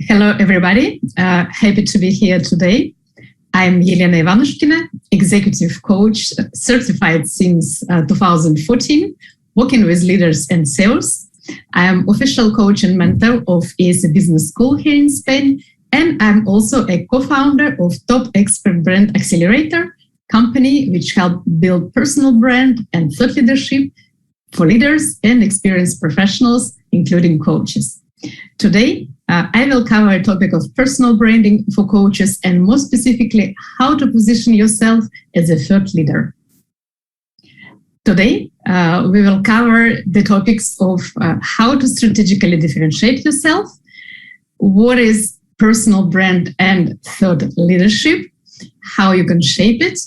Hello, everybody. Happy to be here today. I'm Elena Ivanushkina, executive coach, certified since 2014, working with leaders and sales. I am official coach and mentor of ESA Business School here in Spain, and I'm also a co-founder of Top Expert Brand Accelerator, company which helps build personal brand and thought leadership for leaders and experienced professionals, including coaches. Today, I will cover a topic of personal branding for coaches and more specifically, how to position yourself as a thought leader. Today, we will cover the topics of how to strategically differentiate yourself, what is personal brand and thought leadership, how you can shape it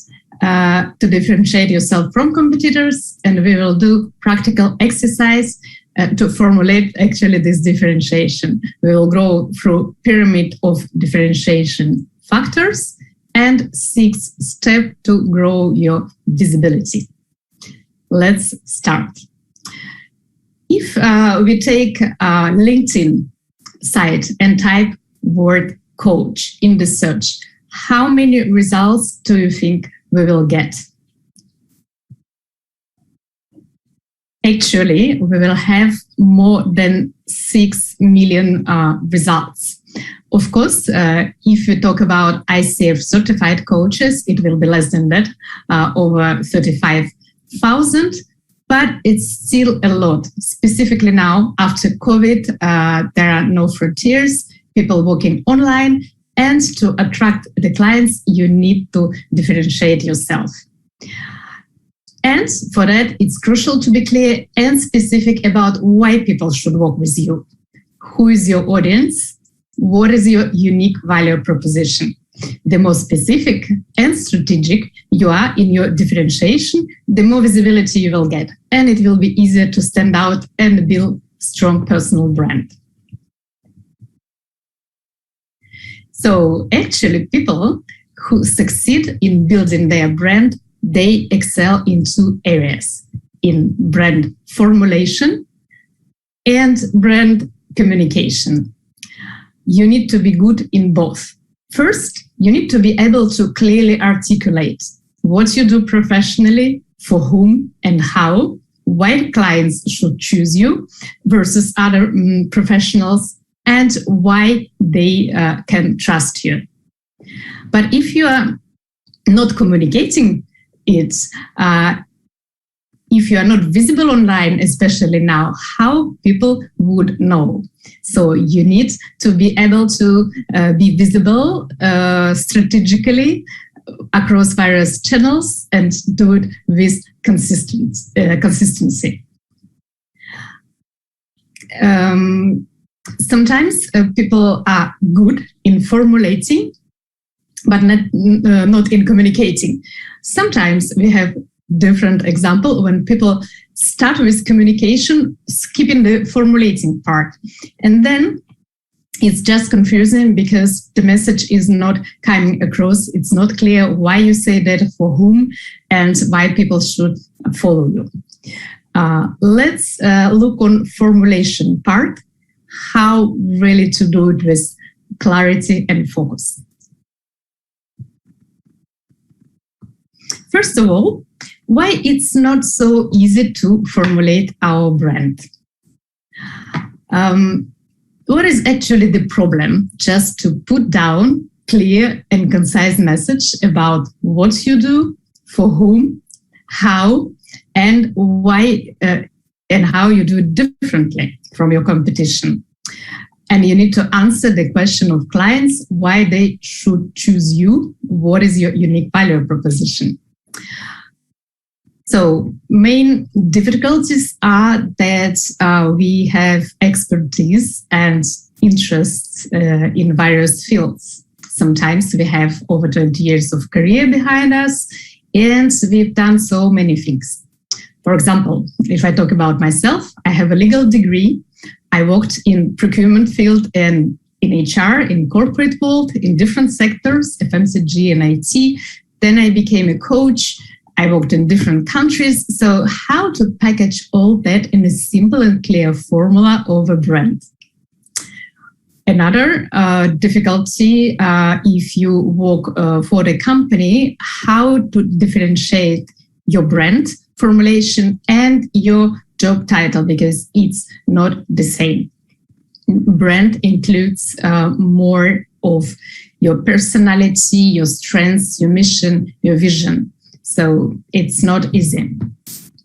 to differentiate yourself from competitors, and we will do practical exercise to formulate actually this differentiation. We will go through pyramid of differentiation factors and 6 steps to grow your visibility. Let's start. If we take a LinkedIn site and type word coach in the search, how many results do you think we will get? Actually, we will have more than 6 million results. Of course, if we talk about ICF certified coaches, it will be less than that, over 35,000, but it's still a lot. Specifically now, after COVID, there are no frontiers, people working online, and to attract the clients, you need to differentiate yourself. And for that, it's crucial to be clear and specific about why people should work with you. Who is your audience? What is your unique value proposition? The more specific and strategic you are in your differentiation, the more visibility you will get, and it will be easier to stand out and build strong personal brand. So actually, people who succeed in building their brand, they excel in 2 areas, in brand formulation and brand communication. You need to be good in both. First, you need to be able to clearly articulate what you do professionally, for whom and how, why clients should choose you versus other professionals, and why they can trust you. But if you are not communicating it, if you are not visible online, especially now, how people would know. So you need to be able to be visible strategically across various channels and do it with consistency. Sometimes people are good in formulating, but not in communicating. Sometimes we have different example when people start with communication, skipping the formulating part. And then it's just confusing because the message is not coming across. It's not clear why you say that, for whom, and why people should follow you. Let's look on formulation part, how really to do it with clarity and focus. First of all, why it's not so easy to formulate our brand. What is actually the problem? Just to put down clear and concise message about what you do, for whom, how, and why, and how you do it differently from your competition. And you need to answer the question of clients, why they should choose you, what is your unique value proposition. So main difficulties are that we have expertise and interests in various fields. Sometimes we have over 20 years of career behind us, and we've done so many things. For example, if I talk about myself, I have a legal degree. I worked in procurement field and in HR, in corporate world, in different sectors, FMCG and IT. Then I became a coach. I worked in different countries. So how to package all that in a simple and clear formula of a brand? Another difficulty, if you work for the company, how to differentiate your brand formulation and your job title, because it's not the same. Brand includes more of your personality, your strengths, your mission, your vision. So it's not easy.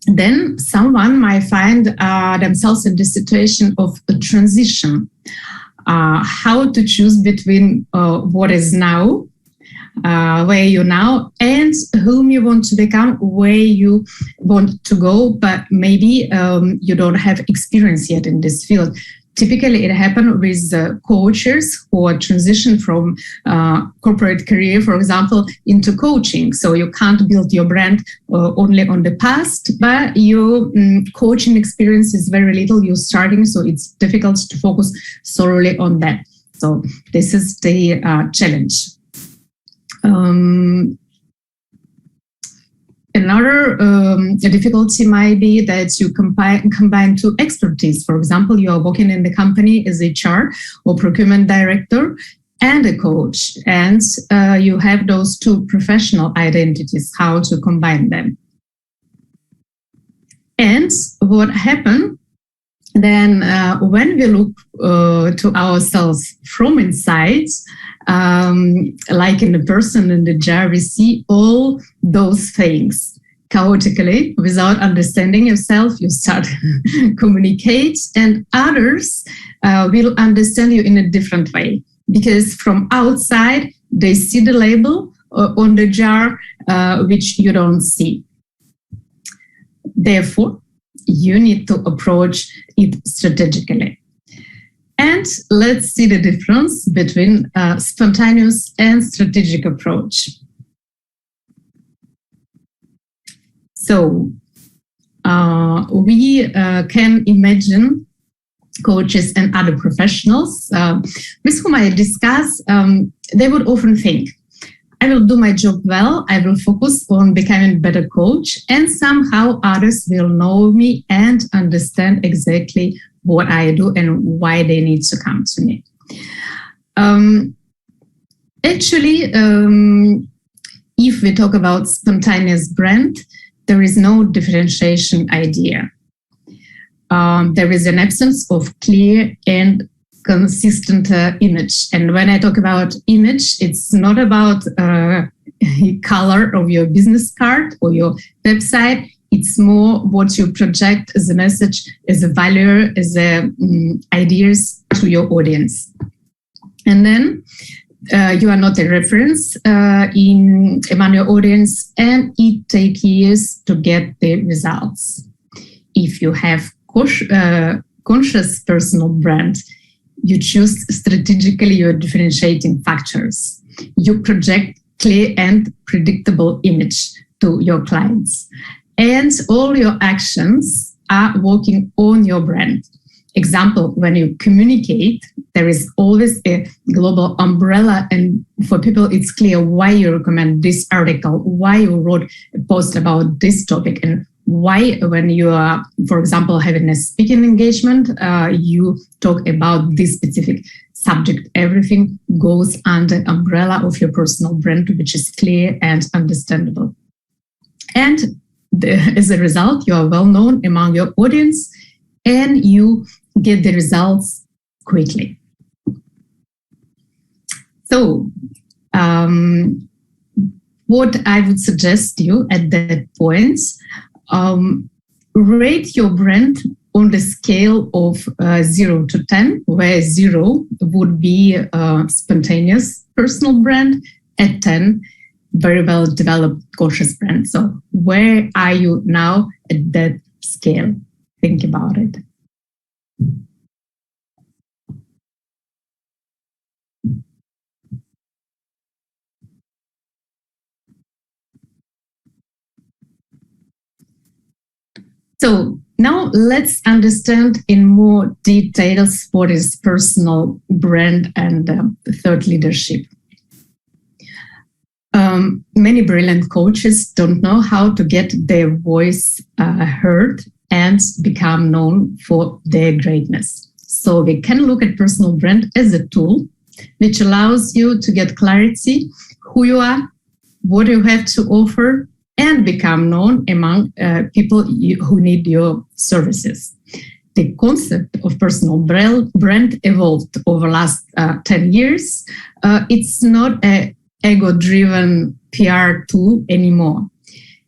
Then someone might find themselves in the situation of a transition. How to choose between what is now, where you're now, and whom you want to become, where you want to go, but maybe you don't have experience yet in this field. Typically, it happens with coaches who are transition from corporate career, for example, into coaching. So you can't build your brand only on the past, but your coaching experience is very little. You're starting, so it's difficult to focus solely on that. So this is the challenge. Another difficulty might be that you combine two expertise. For example, you are working in the company as HR or procurement director and a coach, and you have those two professional identities, how to combine them. And what happened then when we look to ourselves from inside, like in the person in the jar, we see all those things chaotically without understanding yourself. You start communicate, and others will understand you in a different way, because from outside they see the label on the jar which you don't see. Therefore, you need to approach it strategically. And let's see the difference between spontaneous and strategic approach. So we can imagine coaches and other professionals with whom I discuss, they would often think, I will do my job well, I will focus on becoming a better coach, and somehow others will know me and understand exactly what I do and why they need to come to me. Actually, if we talk about spontaneous brand, there is no differentiation idea. There is an absence of clear and consistent image. And when I talk about image, it's not about color of your business card or your website. It's more what you project as a message, as a value, as ideas to your audience. And then you are not a reference among your audience, and it takes years to get the results. If you have conscious personal brand, you choose strategically your differentiating factors. You project clear and predictable image to your clients. And all your actions are working on your brand. Example, when you communicate, there is always a global umbrella, and for people it's clear why you recommend this article, why you wrote a post about this topic, and why when you are, for example, having a speaking engagement, you talk about this specific subject. Everything goes under the umbrella of your personal brand, which is clear and understandable. And as a result, you are well known among your audience and you get the results quickly. So what I would suggest you at that point, rate your brand on the scale of 0 to 10, where 0 would be a spontaneous personal brand, at 10, very well developed conscious brand. So where are you now at that scale? Think about it. So now let's understand in more details what is personal brand and thought leadership. Many brilliant coaches don't know how to get their voice heard and become known for their greatness. So we can look at personal brand as a tool which allows you to get clarity, who you are, what you have to offer, and become known among people who need your services. The concept of personal brand evolved over the last 10 years. It's not an ego-driven PR tool anymore.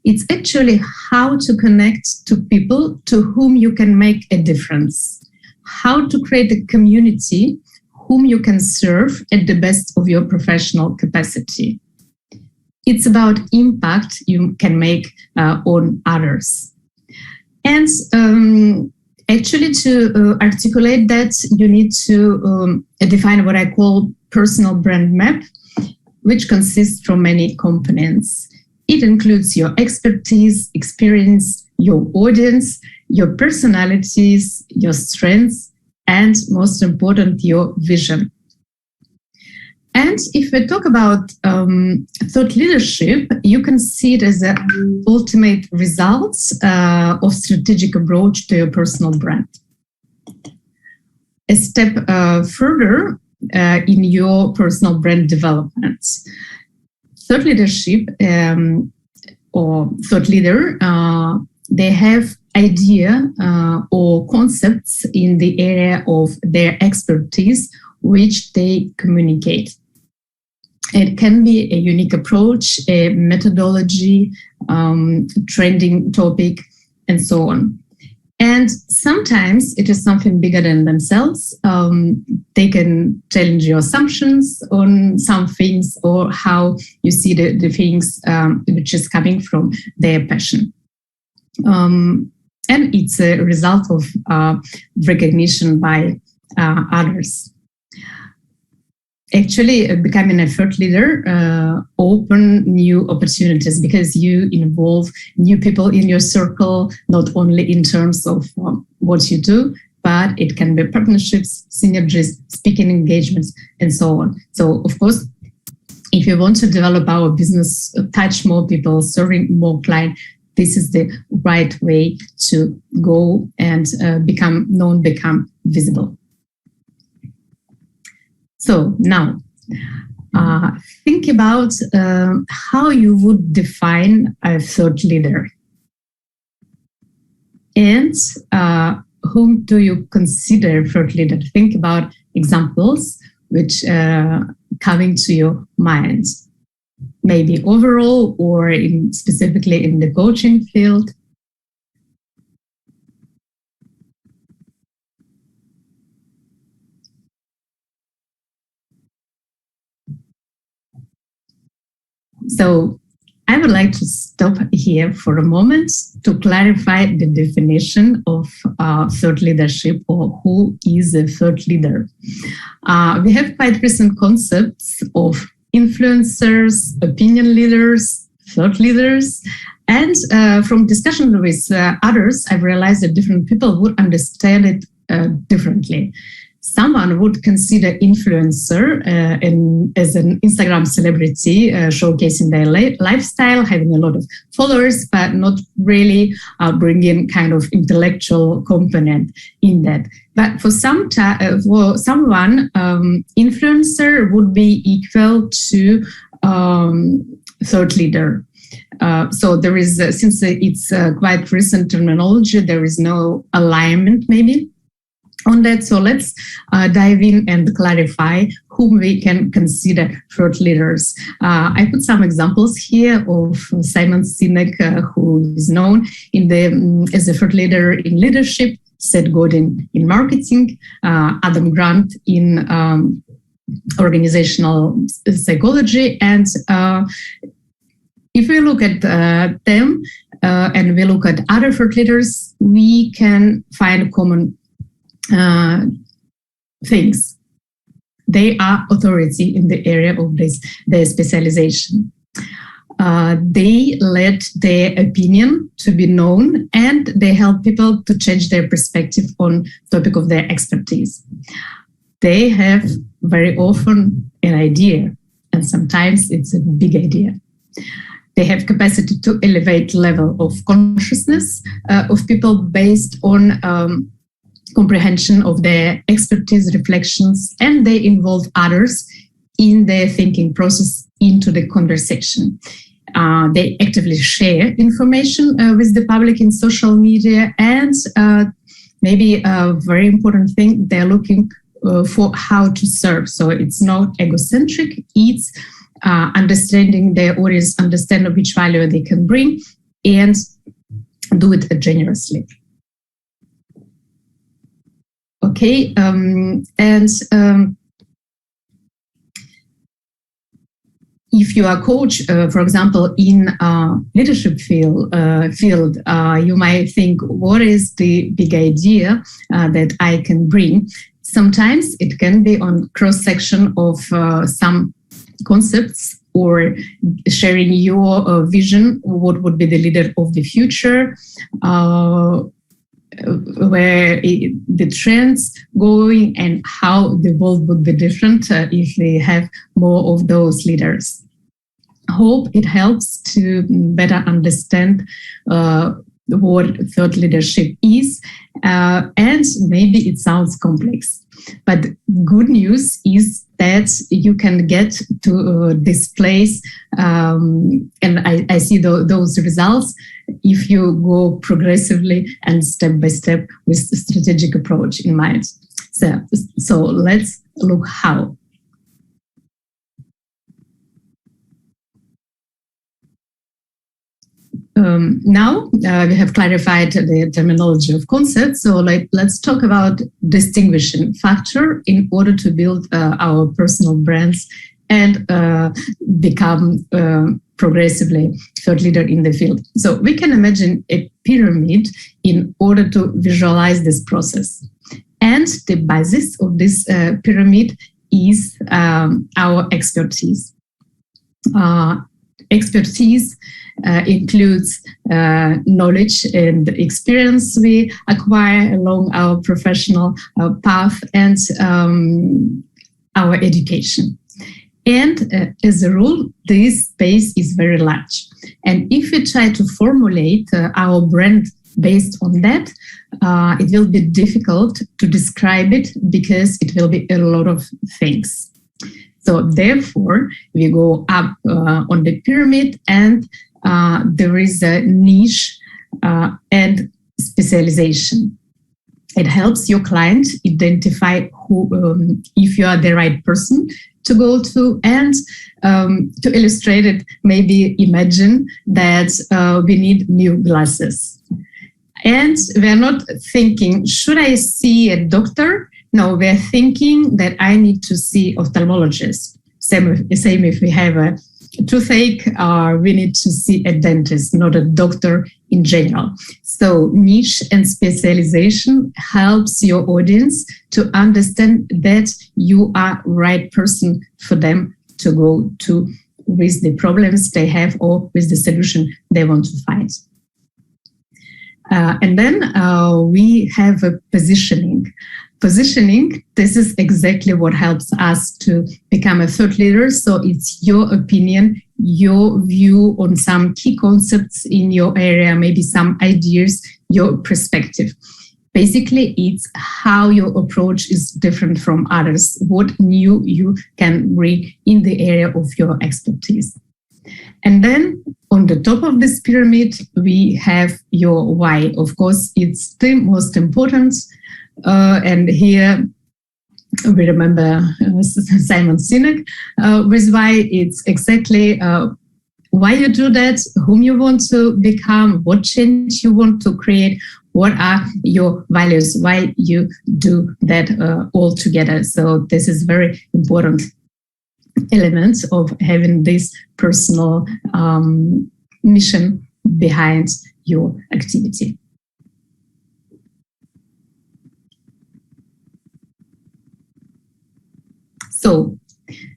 It's actually how to connect to people to whom you can make a difference, how to create a community whom you can serve at the best of your professional capacity. It's about impact you can make on others. And actually, to articulate that, you need to define what I call personal brand map, which consists from many components. It includes your expertise, experience, your audience, your personalities, your strengths, and most important, your vision. And if we talk about thought leadership, you can see it as the ultimate results of strategic approach to your personal brand. A step further in your personal brand development. Thought leadership or thought leader, they have idea or concepts in the area of their expertise which they communicate. It can be a unique approach, a methodology, trending topic, and so on. And sometimes it is something bigger than themselves. They can challenge your assumptions on some things or how you see the things which is coming from their passion. And it's a result of recognition by others. Actually, becoming a thought leader open new opportunities because you involve new people in your circle, not only in terms of what you do, but it can be partnerships, synergies, speaking engagements, and so on. So, of course, if you want to develop our business, touch more people, serving more clients, this is the right way to go and become known, become visible. So now, think about how you would define a thought leader. And whom do you consider thought leader? Think about examples which coming to your mind. Maybe overall or specifically in the coaching field. So I would like to stop here for a moment to clarify the definition of thought leadership or who is a thought leader. We have quite recent concepts of influencers, opinion leaders, thought leaders, and from discussion with others, I've realized that different people would understand it differently. Someone would consider influencer as an Instagram celebrity, showcasing their lifestyle, having a lot of followers, but not really bringing kind of intellectual component in that. But for someone, influencer would be equal to thought leader. So there is, since it's quite recent terminology, there is no alignment maybe on that. So let's dive in and clarify whom we can consider thought leaders. I put some examples here of Simon Sinek, who is known as a thought leader in leadership, Seth Godin in marketing, Adam Grant in organizational psychology. And if we look at them and we look at other thought leaders, we can find common things. They are authority in the area of their specialization. They let their opinion to be known and they help people to change their perspective on topic of their expertise. They have very often an idea and sometimes it's a big idea. They have capacity to elevate level of consciousness of people based on comprehension of their expertise, reflections, and they involve others in their thinking process into the conversation. They actively share information with the public in social media, and maybe a very important thing, they're looking for how to serve. So it's not egocentric, it's understanding their audience, understand which value they can bring, and do it generously. Okay, if you are a coach, for example, in leadership field, you might think, what is the big idea that I can bring? Sometimes it can be on cross-section of some concepts, or sharing your vision, what would be the leader of the future, where the trends going and how the world would be different if we have more of those leaders. Hope it helps to better understand what thought leadership is, and maybe it sounds complex, but good news is that you can get to this place, and I see those results if you go progressively and step by step with a strategic approach in mind. So let's look how. Now we have clarified the terminology of concepts, so let's talk about distinguishing factor in order to build our personal brands and become progressively thought leader in the field. So we can imagine a pyramid in order to visualize this process. And the basis of this pyramid is our expertise. Expertise includes knowledge and experience we acquire along our professional path, and our education. And as a rule, this space is very large. And if we try to formulate our brand based on that, it will be difficult to describe it because it will be a lot of things. So therefore, we go up on the pyramid, and there is a niche and specialization. It helps your client identify who, if you are the right person to go to, and to illustrate it, maybe imagine that we need new glasses. And we're not thinking, should I see a doctor? No, we're thinking that I need to see ophthalmologist. Same if we have a toothache, we need to see a dentist, not a doctor in general. So niche and specialization helps your audience to understand that you are right person for them to go to with the problems they have or with the solution they want to find. And then we have a positioning. Positioning, this is exactly what helps us to become a thought leader. So it's your opinion, your view on some key concepts in your area, maybe some ideas, your perspective. Basically, it's how your approach is different from others, what new you can bring in the area of your expertise. And then on the top of this pyramid, we have your why. Of course, it's the most important. And here we remember Simon Sinek with why. It's exactly why you do that, whom you want to become, what change you want to create, what are your values, why you do that all together. So this is very important element of having this personal mission behind your activity. So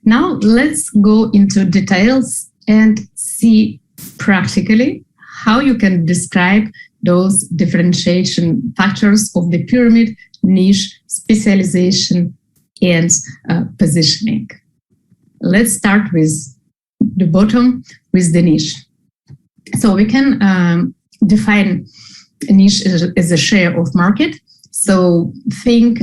now let's go into details and see practically how you can describe those differentiation factors of the pyramid: niche, specialization, and positioning. Let's start with the bottom, with the niche. So we can define a niche as a share of market. So think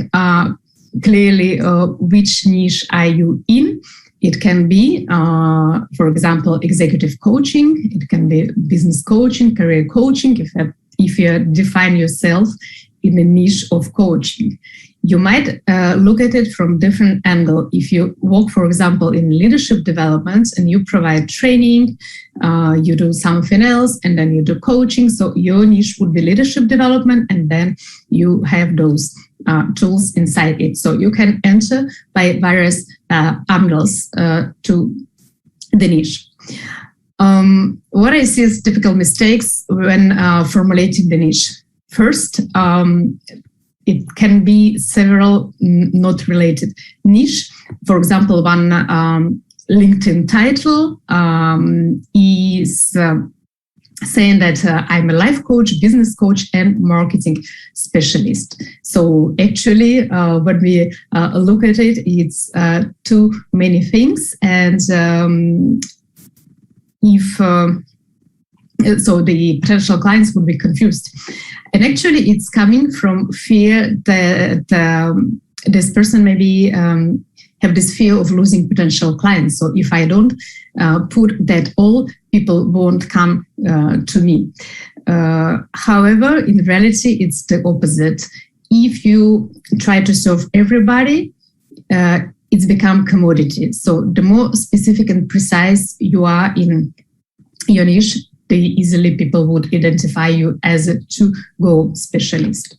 clearly which niche are you in. It can be, for example, executive coaching. It can be business coaching, career coaching, if you define yourself in a niche of coaching. You might look at it from different angle. If you work, for example, in leadership development and you provide training, you do something else, and then you do coaching. So your niche would be leadership development, and then you have those tools inside it. So you can enter by various angles to the niche. What I see as typical mistakes when formulating the niche. First, it can be several not related niche. For example, one LinkedIn title is saying that I'm a life coach, business coach, and marketing specialist. So actually, when we look at it, it's too many things. And so the potential clients would be confused. And actually, it's coming from fear that this person maybe have this fear of losing potential clients. So if I don't put that all, people won't come to me. However, in reality, it's the opposite. If you try to serve everybody, it's become commodity. So the more specific and precise you are in your niche, the easily people would identify you as a to-go specialist.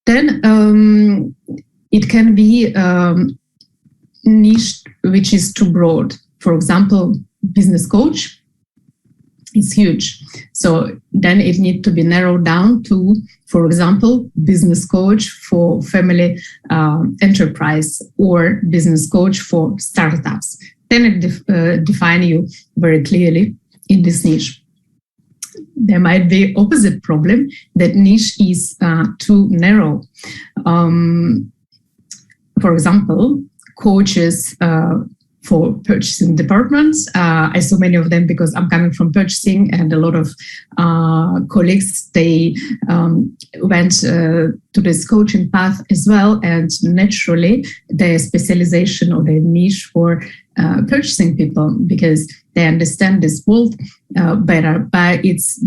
Then it can be niche which is too broad. For example, business coach is huge. So then it needs to be narrowed down to, for example, business coach for family enterprise or business coach for startups. Then it defines you very clearly in this niche. There might be opposite problem, that niche is too narrow. For example, coaches for purchasing departments. I saw many of them because I'm coming from purchasing, and a lot of colleagues, they went to this coaching path as well, and naturally their specialization or their niche for purchasing people, because they understand this world better, but it's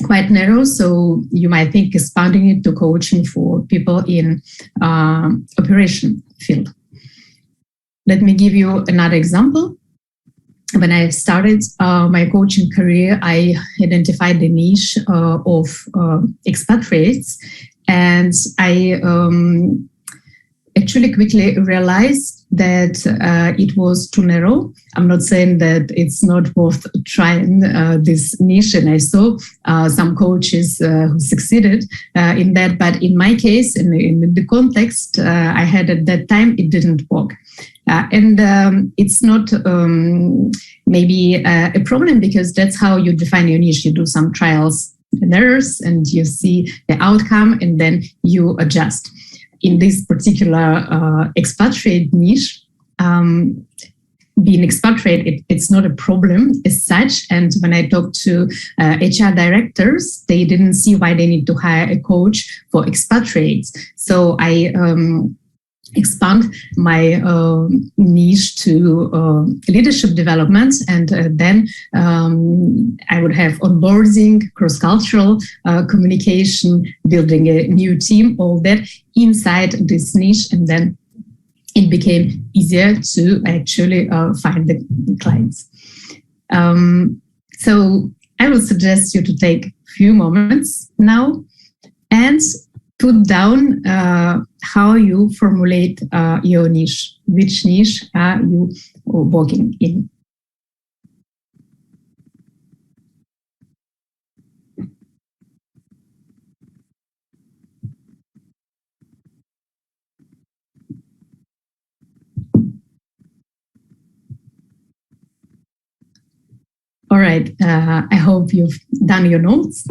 quite narrow. So you might think expanding it to coaching for people in operation field. Let me give you another example. When I started my coaching career, I identified the niche of expatriates, and I actually quickly realized that it was too narrow. I'm not saying that it's not worth trying this niche, and I saw some coaches who succeeded in that, but in my case, in the context I had at that time, it didn't work. And it's not maybe a problem, because that's how you define your niche. You do some trials and errors, and you see the outcome, and then you adjust. In this particular expatriate niche, being expatriate, it's not a problem as such. And when I talked to HR directors, they didn't see why they need to hire a coach for expatriates. So I expand my niche to leadership development, and then I would have onboarding, cross-cultural communication, building a new team, all that inside this niche, and then it became easier to actually find the clients. So I would suggest you to take a few moments now and put down how you formulate your niche. Which niche are you working in? All right, I hope you've done your notes.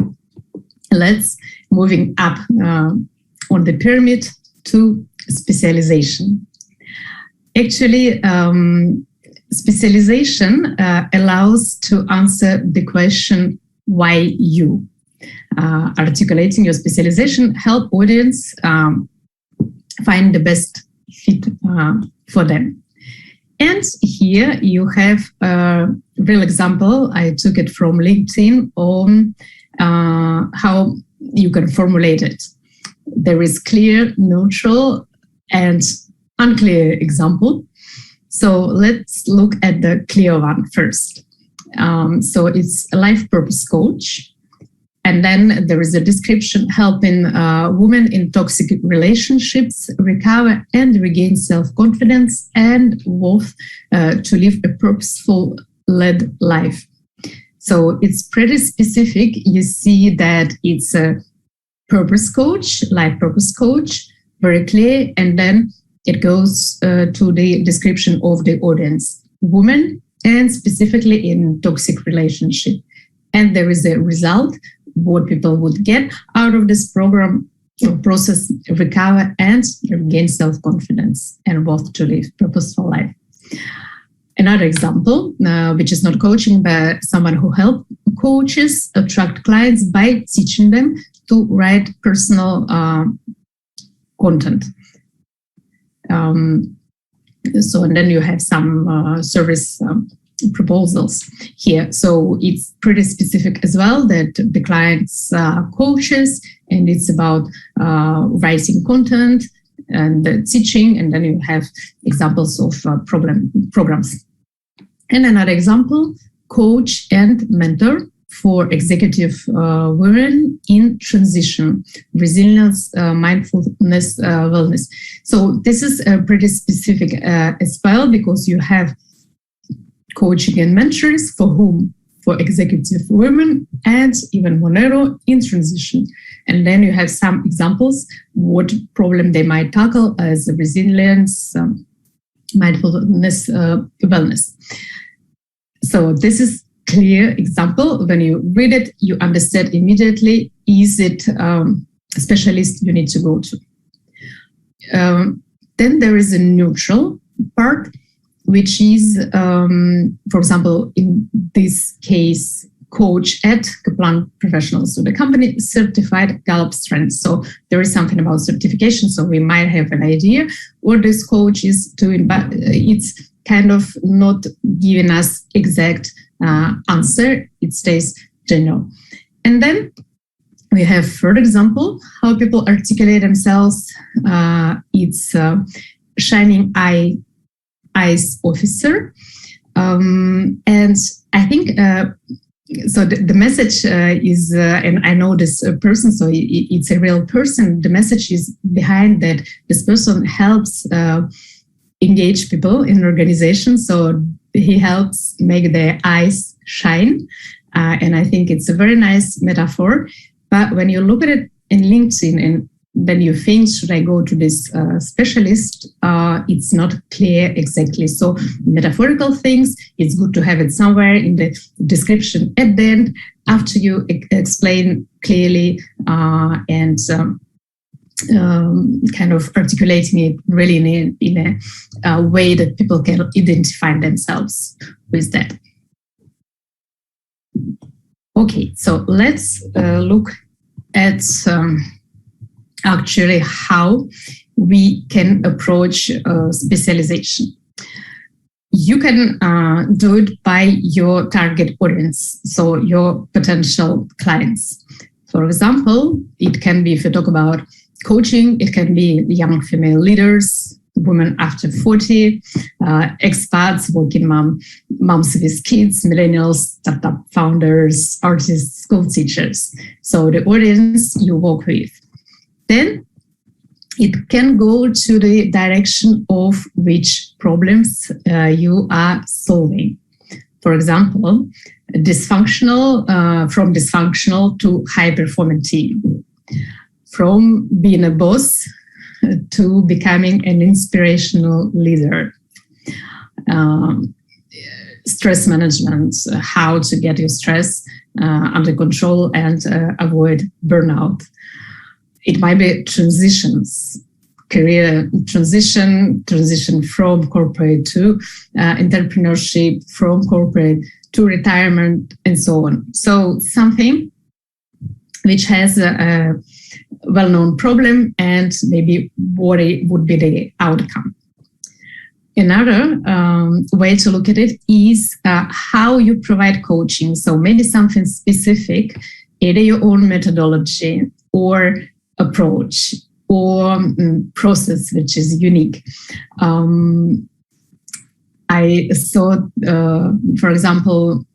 Let's moving up on the pyramid to specialization. Actually, specialization allows to answer the question, why you? Articulating your specialization help audience find the best fit for them. And here you have a real example. I took it from LinkedIn on how you can formulate it. There is clear, neutral, and unclear example. So let's look at the clear one first. So it's a life purpose coach. And then there is a description helping women in toxic relationships recover and regain self-confidence and worth to live a purposeful led life. So it's pretty specific. You see that it's a purpose coach, life purpose coach, very clear. And then it goes to the description of the audience, women, and specifically in toxic relationship. And there is a result, what people would get out of this program, process, recover, and regain self-confidence and worth to live purposeful life. Another example, which is not coaching, but someone who helps coaches attract clients by teaching them to write personal content. So, and then you have some service proposals here. So it's pretty specific as well that the clients coaches, and it's about writing content and teaching, and then you have examples of programs. And another example, coach and mentor for executive women in transition, resilience, mindfulness, wellness. So this is pretty specific as well, because you have coaching and mentors for whom? For executive women, and even more narrow, in transition. And then you have some examples what problem they might tackle as resilience, mindfulness, wellness. So this is clear example. When you read it, you understand immediately, is it a specialist you need to go to. Then there is a neutral part, which is, for example, in this case, coach at Kaplan Professionals. So the company certified Gallup Strengths. So there is something about certification. So we might have an idea what this coach is doing, but it's kind of not giving us exact answer. It stays general. And then we have further example, how people articulate themselves. It's shining eyes officer. And I think, so the message is, and I know this person, so it's a real person. The message is behind that this person helps engage people in organizations. So he helps make their eyes shine. And I think it's a very nice metaphor. But when you look at it in LinkedIn and then you think, should I go to this specialist? It's not clear exactly. So metaphorical things, it's good to have it somewhere in the description at the end, after you explain clearly and kind of articulating it really in a way that people can identify themselves with that. Okay, so let's look at actually how we can approach specialization. You can do it by your target audience, so your potential clients. For example, it can be, if you talk about coaching, it can be young female leaders, women after 40, expats, working moms with kids, millennials, startup founders, artists, school teachers. So the audience you work with. Then it can go to the direction of which problems you are solving. For example, from dysfunctional to high-performing team, from being a boss to becoming an inspirational leader, stress management, how to get your stress under control and avoid burnout. It might be transitions, career transition from corporate to entrepreneurship, from corporate to retirement, and so on. So something which has a well-known problem and maybe what it would be the outcome. Another way to look at it is how you provide coaching. So maybe something specific, either your own methodology or approach or process, which is unique. I saw, for example,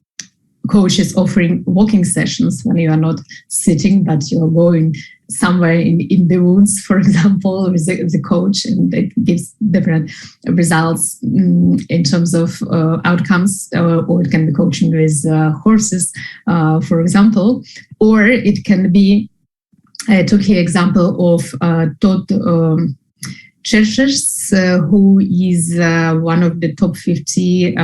coaches offering walking sessions when you are not sitting, but you're going somewhere in the woods, for example, with the coach, and it gives different results in terms of outcomes, or it can be coaching with horses, for example, or it can be, I took here example of Todd Cherches, who is one of the top 50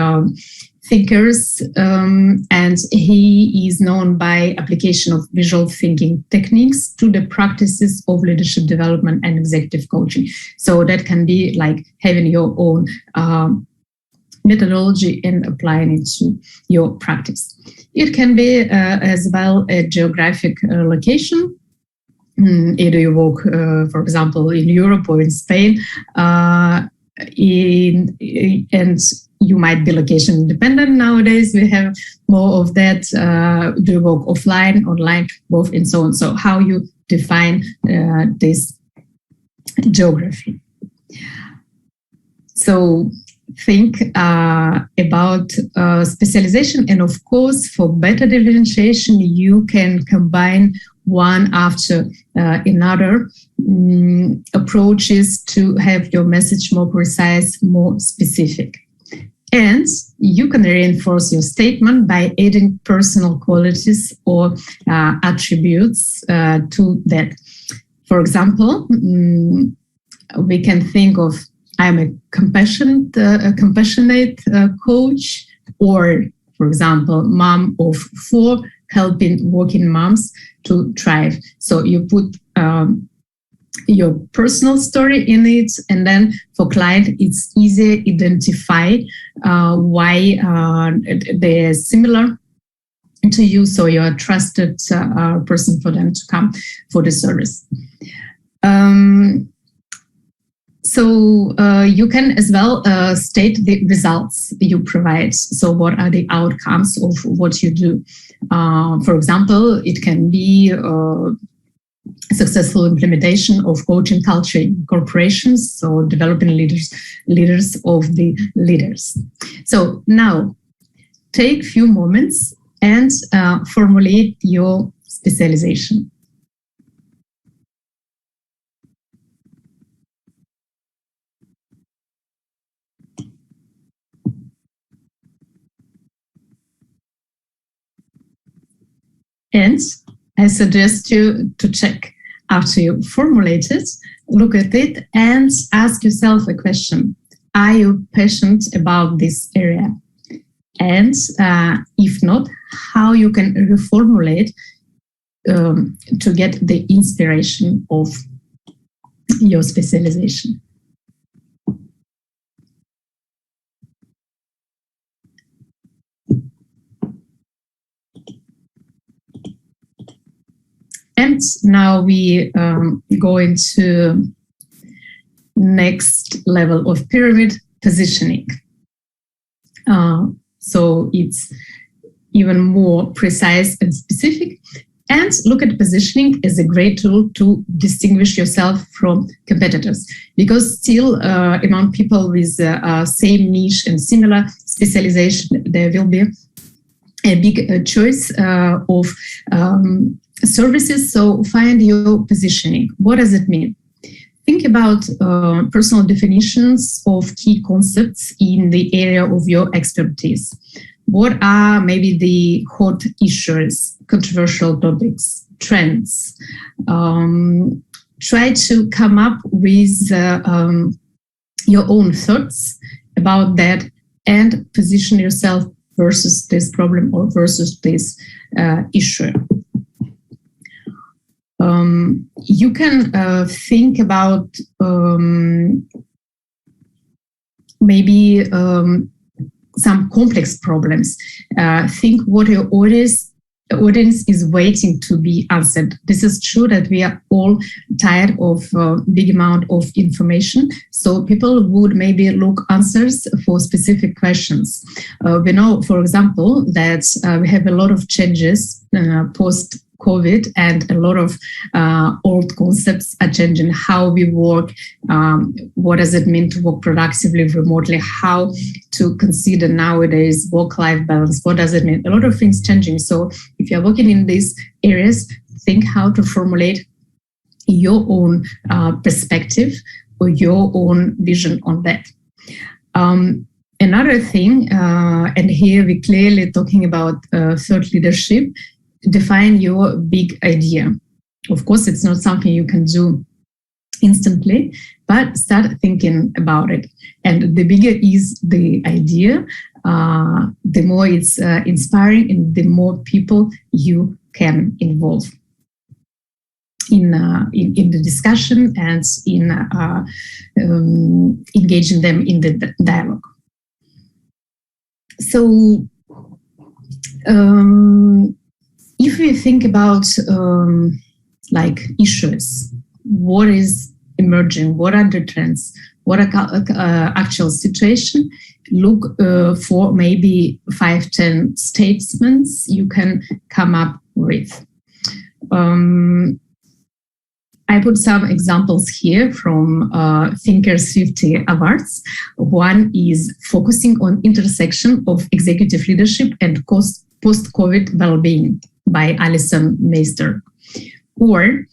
thinkers, and he is known by application of visual thinking techniques to the practices of leadership development and executive coaching. So that can be like having your own methodology and applying it to your practice. It can be as well a geographic location. Either you work, for example, in Europe or in Spain, and you might be location independent nowadays. We have more of that. Do you work offline, online, both, and so on. So how you define this geography. So think about specialization. And of course, for better differentiation, you can combine one after another approaches to have your message more precise, more specific. And you can reinforce your statement by adding personal qualities or attributes to that. For example, we can think of, I'm a compassionate coach, or, for example, mom of 4, helping working moms to thrive. So you put your personal story in it, and then for client, it's easy to identify why they're similar to you, so you're a trusted person for them to come for the service. So you can as well state the results you provide. So what are the outcomes of what you do? For example, it can be successful implementation of coaching culture in corporations, so developing leaders of the leaders. So now take a few moments and formulate your specialization. And I suggest you to check after you formulate it, look at it and ask yourself a question. Are you passionate about this area? And if not, how you can reformulate to get the inspiration of your specialization. And now we go into next level of pyramid, positioning. So it's even more precise and specific. And look at positioning as a great tool to distinguish yourself from competitors, because still among people with same niche and similar specialization, there will be a big choice of services. So find your positioning. What does it mean? Think about personal definitions of key concepts in the area of your expertise. What are maybe the hot issues, controversial topics, trends? Try to come up with your own thoughts about that and position yourself versus this problem or versus this issue. You can think about maybe some complex problems. Think what your audience audience is waiting to be answered. This is true that we are all tired of big amount of information. So people would maybe look answers for specific questions. We know, for example, that we have a lot of changes post-COVID, and a lot of old concepts are changing. How we work, what does it mean to work productively remotely, how to consider nowadays work-life balance, what does it mean? A lot of things changing. So if you're working in these areas, think how to formulate your own perspective or your own vision on that. Another thing, and here we're clearly talking about thought leadership, define your big idea. Of course, it's not something you can do instantly, but start thinking about it. And the bigger is the idea, the more it's inspiring and the more people you can involve in the discussion and in engaging them in the dialogue. So if we think about like issues, what is emerging, what are the trends, what are actual situation, look for maybe 5-10 statements you can come up with. I put some examples here from Thinkers 50 Awards. One is focusing on intersection of executive leadership and post-COVID well-being by Alison Meister. Or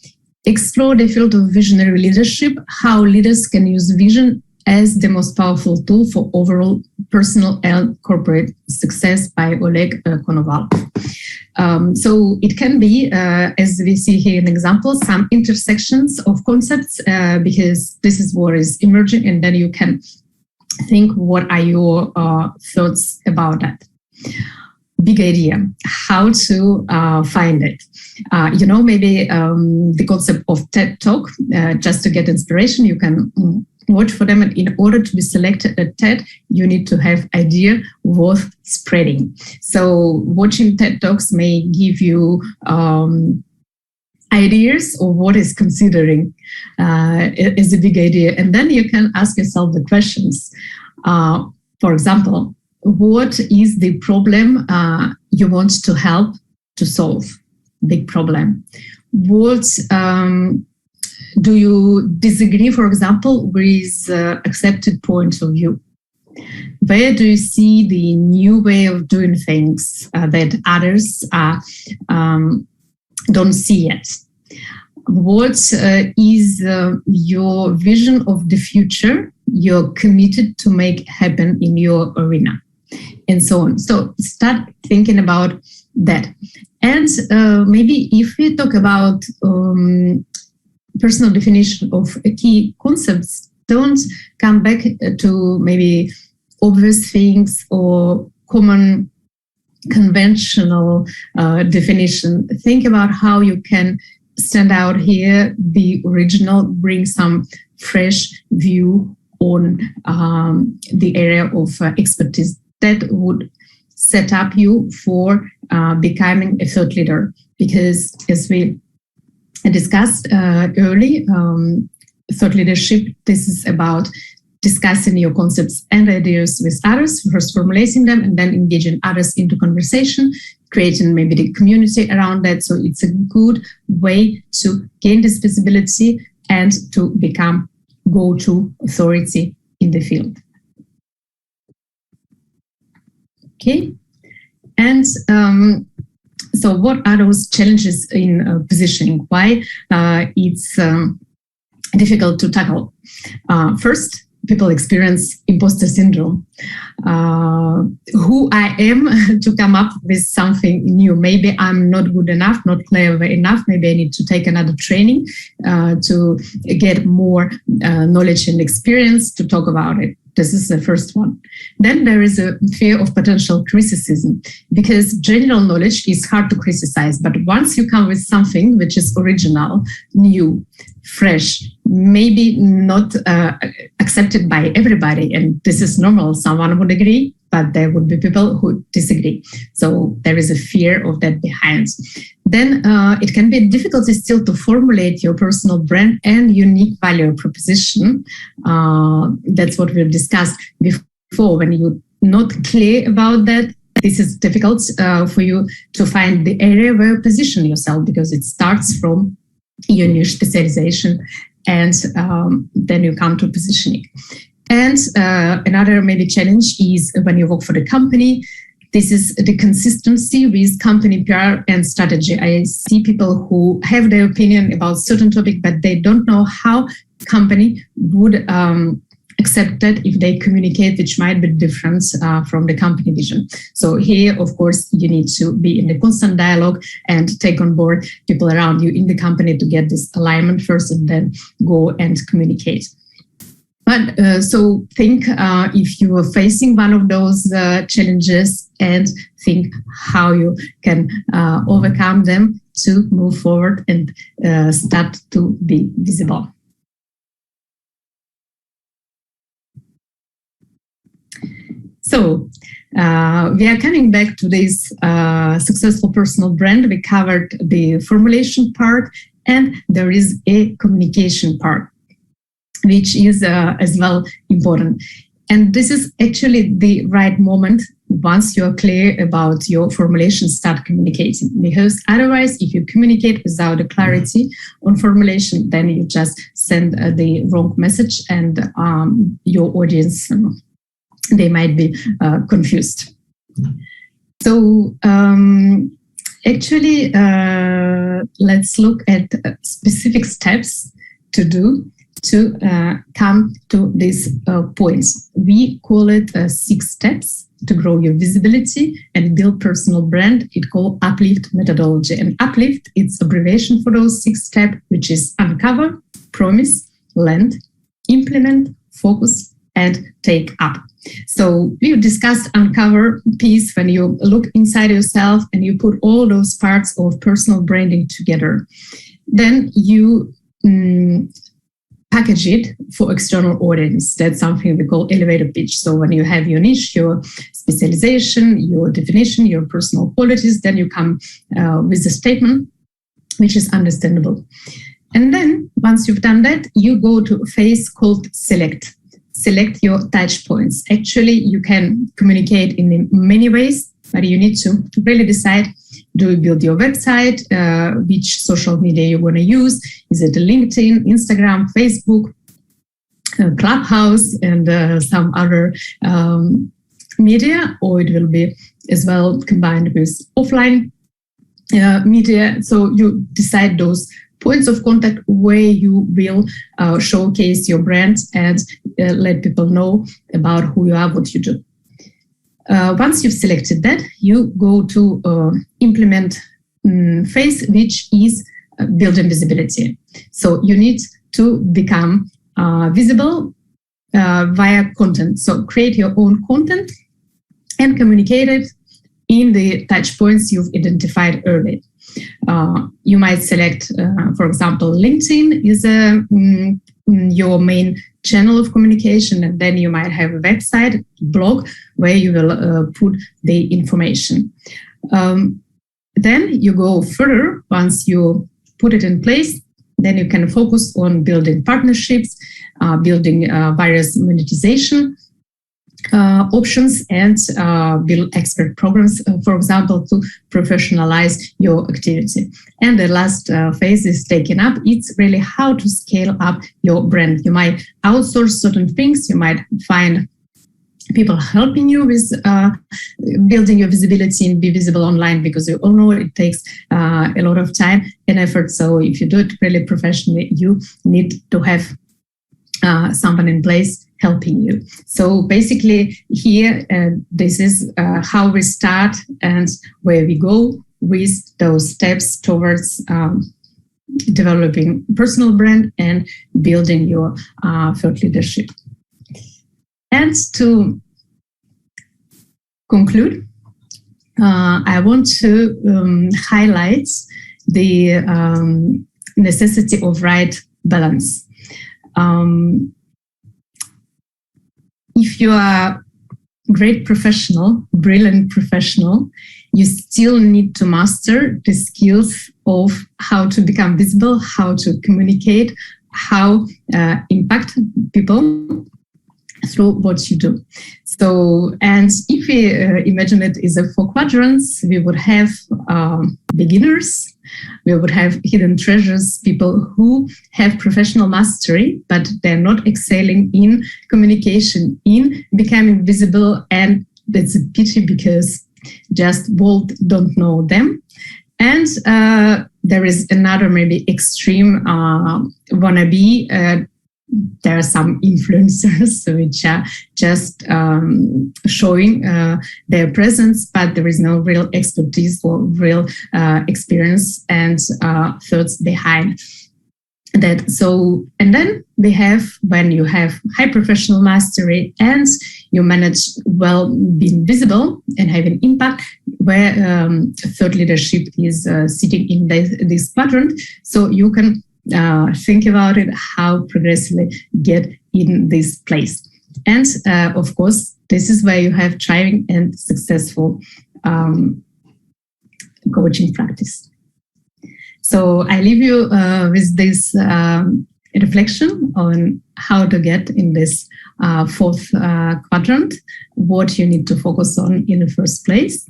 explore the field of visionary leadership, how leaders can use vision as the most powerful tool for overall personal and corporate success by Oleg Konoval. So it can be, as we see here in example, some intersections of concepts, because this is what is emerging, and then you can think what are your thoughts about that. Big idea, how to find it. Maybe the concept of TED Talk, just to get inspiration, you can watch for them. And in order to be selected at TED, you need to have idea worth spreading. So watching TED Talks may give you ideas of what is considering is a big idea. And then you can ask yourself the questions. For example, what is the problem you want to help to solve? Big problem. What do you disagree, for example, with accepted points of view? Where do you see the new way of doing things that others don't see yet? What is your vision of the future you're committed to make happen in your arena? And so on. So start thinking about that. And maybe if we talk about personal definition of key concepts, don't come back to maybe obvious things or common conventional definition. Think about how you can stand out here, be original, bring some fresh view on the area of expertise that would set up you for becoming a thought leader. Because as we discussed early, thought leadership, this is about discussing your concepts and ideas with others, first formulating them and then engaging others into conversation, creating maybe the community around that. So it's a good way to gain this visibility and to become go-to authority in the field. Okay, and so what are those challenges in positioning? Why it's difficult to tackle? First, people experience imposter syndrome. Who I am to come up with something new. Maybe I'm not good enough, not clever enough. Maybe I need to take another training to get more knowledge and experience to talk about it. This is the first one. Then there is a fear of potential criticism, because general knowledge is hard to criticize. But once you come with something which is original, new, fresh, maybe not accepted by everybody, and this is normal. Someone would agree, but there would be people who disagree. So there is a fear of that behind. Then it can be a difficulty still to formulate your personal brand and unique value proposition. That's what we've discussed before. When you're not clear about that, this is difficult for you to find the area where you position yourself, because it starts from your niche specialization, and then you come to positioning. And another maybe challenge is when you work for the company. This is the consistency with company PR and strategy. I see people who have their opinion about certain topic, but they don't know how company would accept that if they communicate, which might be different from the company vision. So here, of course, you need to be in the constant dialogue and take on board people around you in the company to get this alignment first, and then go and communicate. But so think if you are facing one of those challenges, and think how you can overcome them to move forward and start to be visible. So we are coming back to this successful personal brand. We covered the formulation part, and there is a communication part, which is as well important. And this is actually the right moment. Once you're clear about your formulation, start communicating. Because otherwise, if you communicate without the clarity on formulation, then you just send the wrong message, and your audience, they might be confused. So actually, let's look at specific steps to do to come to these points. We call it 6 steps to grow your visibility and build personal brand. It's called Uplift methodology. And Uplift, it's abbreviation for those 6 steps, which is uncover, promise, land, implement, focus, and take up. So we discussed uncover piece when you look inside yourself and you put all those parts of personal branding together. Then you package it for external audience. That's something we call elevator pitch. So when you have your niche, your specialization, your definition, your personal qualities, then you come with a statement which is understandable. And then once you've done that, you go to a phase called select. Select your touch points. Actually, you can communicate in many ways, but you need to really decide, do you build your website? Which social media you want to use? Is it LinkedIn, Instagram, Facebook, Clubhouse, and some other media? Or it will be as well combined with offline media. So you decide those points of contact where you will showcase your brand and let people know about who you are, what you do. Once you've selected that, you go to implement phase, which is building visibility. So you need to become visible via content. So create your own content and communicate it in the touch points you've identified early. You might select, for example, LinkedIn is your main channel of communication, and then you might have a website, blog, where you will put the information. Then you go further. Once you put it in place, then you can focus on building partnerships, building various monetization options, and build expert programs, for example, to professionalize your activity. And the last phase is taken up. It's really how to scale up your brand. You might outsource certain things. You might find people helping you with building your visibility and be visible online, because you all know it takes a lot of time and effort. So if you do it really professionally, you need to have someone in place helping you. So basically here, this is how we start and where we go with those steps towards developing personal brand and building your thought leadership. And to conclude, I want to highlight the necessity of right balance. If you are great professional, brilliant professional, you still need to master the skills of how to become visible, how to communicate, how impact people through what you do. So, and if we imagine it as a 4 quadrants, we would have beginners, we would have hidden treasures, people who have professional mastery, but they're not excelling in communication, in becoming visible, and that's a pity because just world don't know them. And there is another maybe extreme wannabe. There are some influencers which are just showing their presence, but there is no real expertise or real experience and thoughts behind that. So, and then we have, when you have high professional mastery and you manage well being visible and have an impact, where thought leadership is sitting in this quadrant. So you can think about it, how progressively get in this place. And of course, this is where you have thriving and successful coaching practice. So I leave you with this reflection on how to get in this 4th quadrant, what you need to focus on in the first place.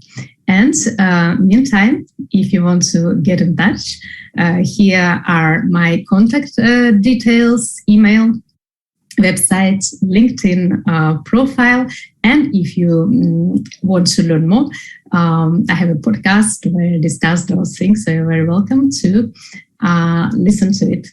And meantime, if you want to get in touch, here are my contact details, email, website, LinkedIn profile. And if you want to learn more, I have a podcast where I discuss those things, so you're very welcome to listen to it.